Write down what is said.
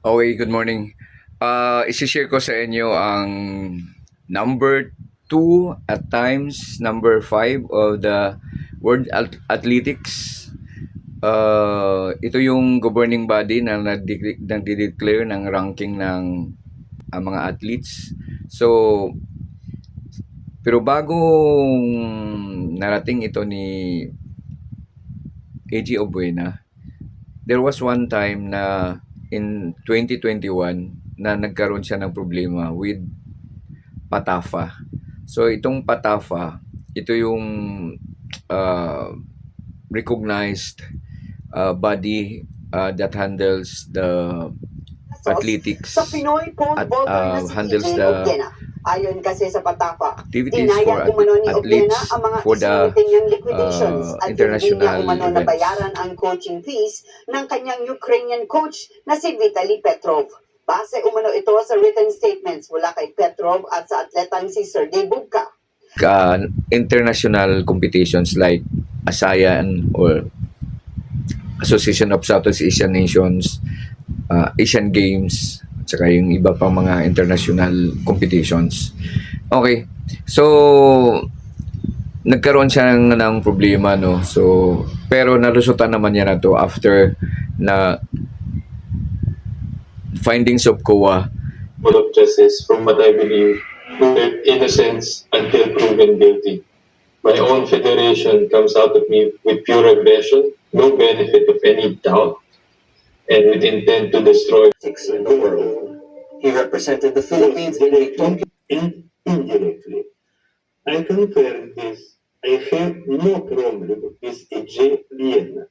Okay, good morning. Isi-share ko sa inyo ang number 2 at times number 5 of the World Athletics. Ito yung governing body na nagde-declare ng ranking ng mga athletes. So, pero bagong narating ito ni AG Obuena, there was one time na in 2021 na nagkaroon siya ng problema with PATAFA. So itong PATAFA, ito yung uh, recognized body that handles the athletics sa Pinoy pole at vaulter na si handles EJ the Obiena. Ayon kasi sa PATAFA, activities for dinayang umano ni Obiena athletes ang mga for the isinumiting niyang liquidations at hindi international niya umano events. nabayaran ang coaching fees ng kanyang Ukrainian coach na si Vitaly Petrov. Base umano ito sa written statements mula kay Petrov at sa atletang si Sergey Bubka. International competitions like ASEAN or Association of Southeast Asian Nations, Asian Games, at saka yung iba pang mga international competitions. Okay, so nagkaroon siya ng problema, no? So, pero nalusutan naman niya na to after na findings of COA. Of justice from what I believe, their innocence until proven guilty. My own federation comes out of me with pure aggression, no benefit of any doubt, and with intent to destroy. Six in the world. He represented the Philippines in the Tokyo. And indirectly, I confirm this. I have no problem with AG Vienna.